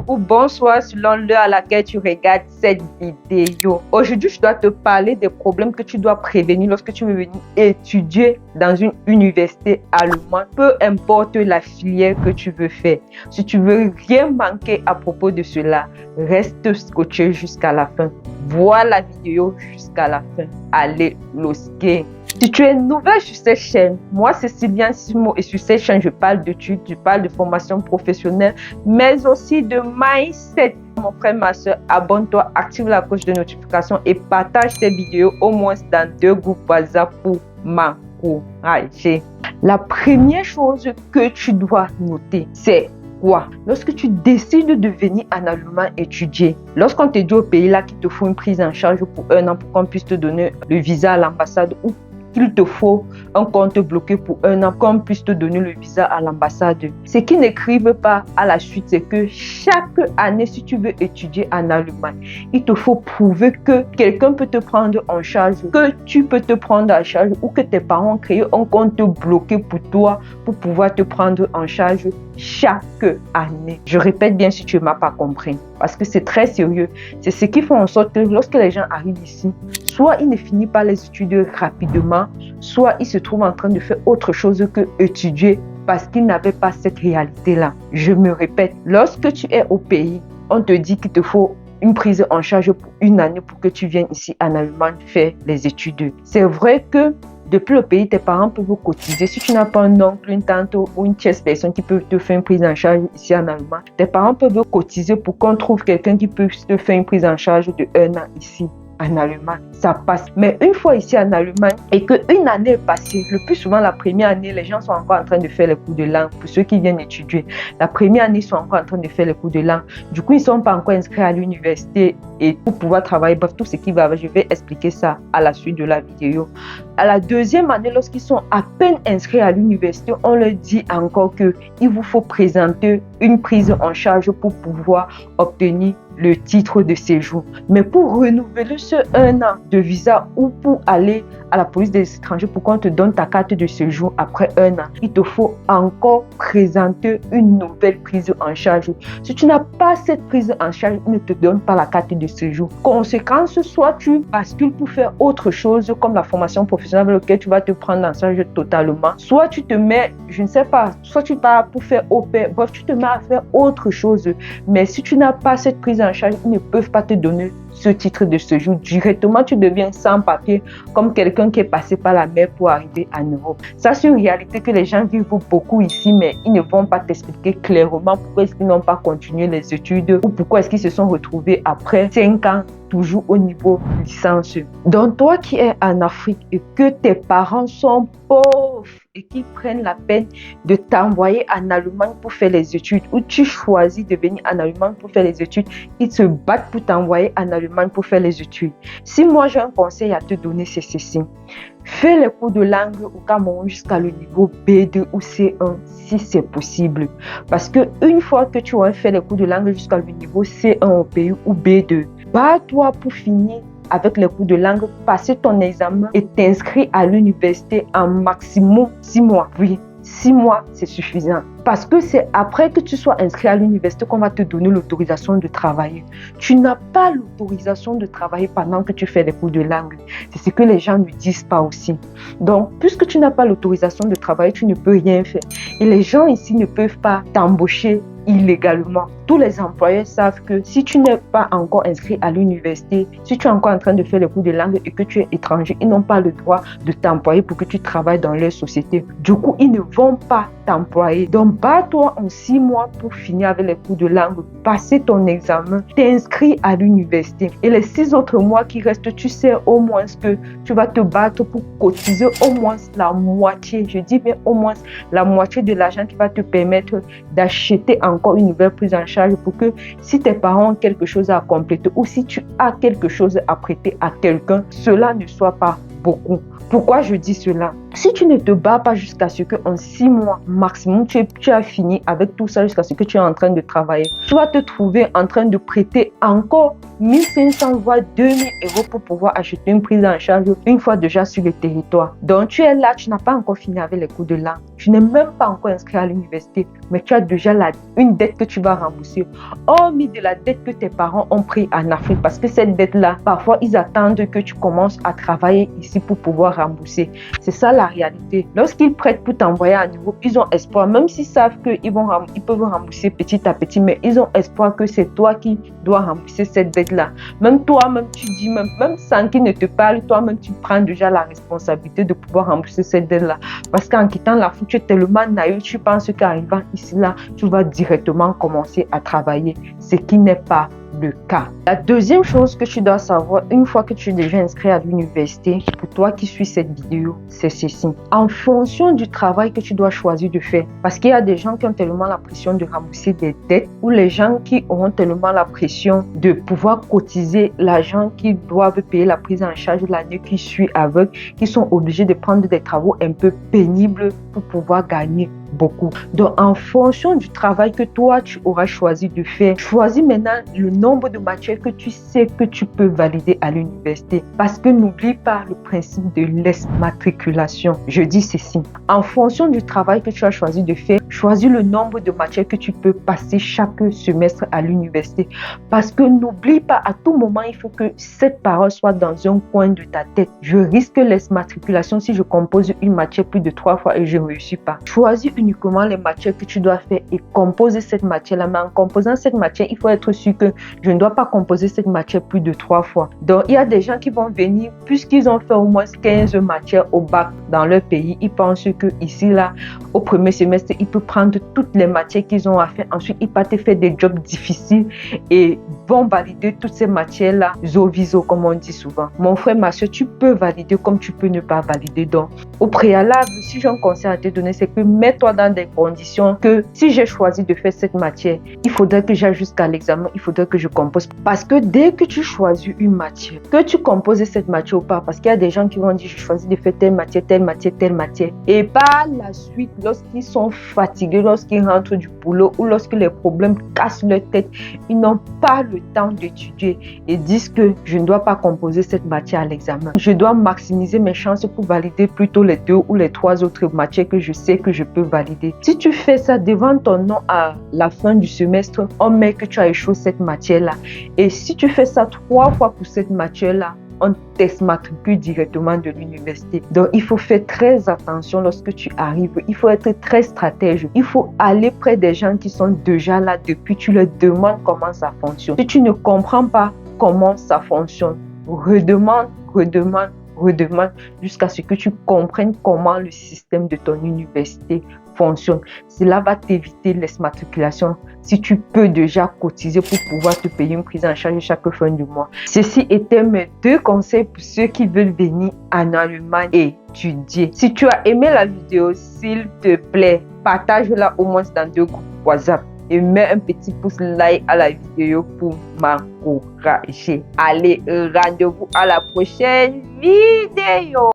ou bonsoir selon l'heure à laquelle tu regardes cette vidéo. Aujourd'hui, je dois te parler des problèmes que tu dois prévenir lorsque tu veux venir étudier dans une université allemande, peu importe la filière que tu veux faire. Si tu veux rien manquer à propos de cela, reste scotché jusqu'à la fin. Vois la vidéo jusqu'à la fin. Allez, losker. Si tu es nouvelle sur cette chaîne, moi c'est Sylviane Simo et sur cette chaîne je parle d'études, je parle de formation professionnelle, mais aussi de mindset. Mon frère, ma soeur, abonne-toi, active la cloche de notification et partage ces vidéos au moins dans 2 groupes WhatsApp pour m'encourager. La première chose que tu dois noter, c'est quoi? Lorsque tu décides de venir en Allemagne étudier, lorsqu'on te dit au pays là qu'il te faut une prise en charge pour 1 an pour qu'on puisse te donner le visa à l'ambassade ou qu'il te faut un compte bloqué pour 1 an, qu'on puisse te donner le visa à l'ambassade. Ce qu'ils n'écrivent pas à la suite, c'est que chaque année, si tu veux étudier en Allemagne, il te faut prouver que quelqu'un peut te prendre en charge, que tu peux te prendre en charge ou que tes parents ont créé un compte bloqué pour toi pour pouvoir te prendre en charge chaque année. Je répète bien si tu ne m'as pas compris, parce que c'est très sérieux. C'est ce qui fait en sorte que lorsque les gens arrivent ici, soit ils ne finissent pas les études rapidement, soit ils se trouvent en train de faire autre chose que étudier parce qu'ils n'avaient pas cette réalité-là. Je me répète, lorsque tu es au pays, on te dit qu'il te faut une prise en charge pour 1 année pour que tu viennes ici en Allemagne faire les études. C'est vrai que depuis le pays, tes parents peuvent cotiser. Si tu n'as pas un oncle, une tante ou une tierce personne qui peut te faire une prise en charge ici en Allemagne, tes parents peuvent cotiser pour qu'on trouve quelqu'un qui peut te faire une prise en charge de 1 an ici en Allemagne. Ça passe. Mais une fois ici en Allemagne et qu'une année est passée, le plus souvent la première année, les gens sont encore en train de faire les cours de langue. Pour ceux qui viennent étudier, la première année, ils sont encore en train de faire les cours de langue. Du coup, ils ne sont pas encore inscrits à l'université et pour pouvoir travailler, bref, tout ce qui va, je vais expliquer ça à la suite de la vidéo. À la 2e année, lorsqu'ils sont à peine inscrits à l'université, on leur dit encore qu'il vous faut présenter une prise en charge pour pouvoir obtenir le titre de séjour. Mais pour renouveler ce 1 an de visa ou pour aller à la police des étrangers pour qu'on te donne ta carte de séjour après 1 an, il te faut encore présenter une nouvelle prise en charge. Si tu n'as pas cette prise en charge, ils ne te donnent pas la carte de séjour. Conséquence, soit tu bascules pour faire autre chose comme la formation professionnelle avec laquelle tu vas te prendre en charge totalement, soit tu te mets, je ne sais pas, soit tu pars pour faire au pair, bref, tu te mets à faire autre chose. Mais si tu n'as pas cette prise en charge, ils ne peuvent pas te donner ce titre de séjour. Directement, tu deviens sans papier, comme quelqu'un qui est passé par la mer pour arriver en Europe. Ça, c'est une réalité que les gens vivent beaucoup ici, mais ils ne vont pas t'expliquer clairement pourquoi est-ce qu'ils n'ont pas continué les études ou pourquoi est-ce qu'ils se sont retrouvés après 5 ans toujours au niveau licence. Donc toi qui es en Afrique et que tes parents sont pauvres et qui prennent la peine de t'envoyer en Allemagne pour faire les études, ou tu choisis de venir en Allemagne pour faire les études, ils se battent pour t'envoyer en Allemagne pour faire les études. Si moi j'ai un conseil à te donner, c'est ceci. Fais les cours de langue au Cameroun jusqu'à le niveau B2 ou C1 si c'est possible. Parce que une fois que tu auras fait les cours de langue jusqu'à le niveau C1 au pays ou B2, bats-toi pour finir avec les cours de langue, passer ton examen et t'inscrire à l'université en maximum 6 mois. Oui, 6 mois, c'est suffisant. Parce que c'est après que tu sois inscrit à l'université qu'on va te donner l'autorisation de travailler. Tu n'as pas l'autorisation de travailler pendant que tu fais les cours de langue. C'est ce que les gens ne disent pas aussi. Donc, puisque tu n'as pas l'autorisation de travailler, tu ne peux rien faire. Et les gens ici ne peuvent pas t'embaucher illégalement. Tous les employeurs savent que si tu n'es pas encore inscrit à l'université, si tu es encore en train de faire les cours de langue et que tu es étranger, ils n'ont pas le droit de t'employer pour que tu travailles dans leur société. Du coup, ils ne vont pas t'employer. Donc, bats-toi en 6 mois pour finir avec les cours de langue, passer ton examen, t'inscris à l'université. Et les 6 autres mois qui restent, tu sais au moins que tu vas te battre pour cotiser au moins la moitié, je dis bien au moins la moitié de l'argent qui va te permettre d'acheter encore une nouvelle prise en charge pour que si tes parents ont quelque chose à compléter ou si tu as quelque chose à prêter à quelqu'un, cela ne soit pas beaucoup. Pourquoi je dis cela? Si tu ne te bats pas jusqu'à ce qu'en 6 mois maximum, tu as fini avec tout ça, jusqu'à ce que tu es en train de travailler, tu vas te trouver en train de prêter encore 1500 voire 2000 euros pour pouvoir acheter une prise en charge une fois déjà sur le territoire. Donc tu es là, tu n'as pas encore fini avec les cours de langue, tu n'es même pas encore inscrit à l'université, mais tu as déjà une dette que tu vas rembourser, hormis de la dette que tes parents ont pris en Afrique, parce que cette dette-là, parfois ils attendent que tu commences à travailler ici pour pouvoir rembourser. C'est ça la réalité. Lorsqu'ils prêtent pour t'envoyer à nouveau, ils ont espoir, même s'ils savent qu'ils peuvent rembourser petit à petit, mais ils ont espoir que c'est toi qui dois rembourser cette dette-là. Même toi-même, tu dis, même sans qu'ils ne te parlent, toi-même, tu prends déjà la responsabilité de pouvoir rembourser cette dette-là. Parce qu'en quittant l'Afrique, tu es tellement naïf, tu penses qu'arrivant ici, là, tu vas directement commencer à travailler, ce qui n'est pas le cas. La deuxième chose que tu dois savoir une fois que tu es déjà inscrit à l'université, pour toi qui suis cette vidéo, c'est ceci. En fonction du travail que tu dois choisir de faire, parce qu'il y a des gens qui ont tellement la pression de rembourser des dettes, ou les gens qui auront tellement la pression de pouvoir cotiser l'argent qu'ils doivent payer la prise en charge l'année qui suit avec, qui sont obligés de prendre des travaux un peu pénibles pour pouvoir gagner beaucoup. Donc, en fonction du travail que toi, tu auras choisi de faire, choisis maintenant le nombre de matières que tu sais que tu peux valider à l'université. Parce que n'oublie pas le principe de l'exmatriculation. Je dis ceci. En fonction du travail que tu as choisi de faire, choisis le nombre de matières que tu peux passer chaque semestre à l'université. Parce que n'oublie pas, à tout moment, il faut que cette parole soit dans un coin de ta tête. Je risque l'exmatriculation si je compose une matière plus de 3 fois et je ne réussis pas. Choisis uniquement les matières que tu dois faire et composer cette matière-là. Mais en composant cette matière, il faut être sûr que je ne dois pas composer cette matière plus de 3 fois. Donc, il y a des gens qui vont venir, puisqu'ils ont fait au moins 15 matières au bac dans leur pays, ils pensent que ici, là, au premier semestre, ils peuvent prendre toutes les matières qu'ils ont à faire. Ensuite, ils partent faire des jobs difficiles et vont valider toutes ces matières-là, viso, comme on dit souvent. Mon frère, ma soeur, tu peux valider comme tu peux ne pas valider. Donc, au préalable, si j'ai un conseil à te donner, c'est que mets-toi dans des conditions que si j'ai choisi de faire cette matière, il faudrait que j'aille jusqu'à l'examen, il faudrait que je compose. Parce que dès que tu choisis une matière, que tu composes cette matière ou pas, parce qu'il y a des gens qui vont dire, je choisis de faire telle matière, telle matière, telle matière. Et par la suite, lorsqu'ils sont fatigués, lorsqu'ils rentrent du boulot ou lorsque les problèmes cassent leur tête, ils n'ont pas le temps d'étudier et disent que je ne dois pas composer cette matière à l'examen. Je dois maximiser mes chances pour valider plutôt les 2 ou les 3 autres matières que je sais que je peux valider. Si tu fais ça devant ton nom à la fin du semestre, on met que tu as échoué cette matière-là. Et si tu fais ça 3 fois pour cette matière-là, on t'exmatricule directement de l'université. Donc, il faut faire très attention lorsque tu arrives. Il faut être très stratège. Il faut aller près des gens qui sont déjà là depuis. Tu leur demandes comment ça fonctionne. Si tu ne comprends pas comment ça fonctionne, redemande jusqu'à ce que tu comprennes comment le système de ton université fonctionne. Cela va t'éviter l'exmatriculation si tu peux déjà cotiser pour pouvoir te payer une prise en charge chaque fin du mois. Ceci était mes 2 conseils pour ceux qui veulent venir en Allemagne et étudier. Si tu as aimé la vidéo, s'il te plaît, partage-la au moins dans 2 groupes WhatsApp et mets un petit pouce like à la vidéo pour m'encourager. Allez, rendez-vous à la prochaine vidéo.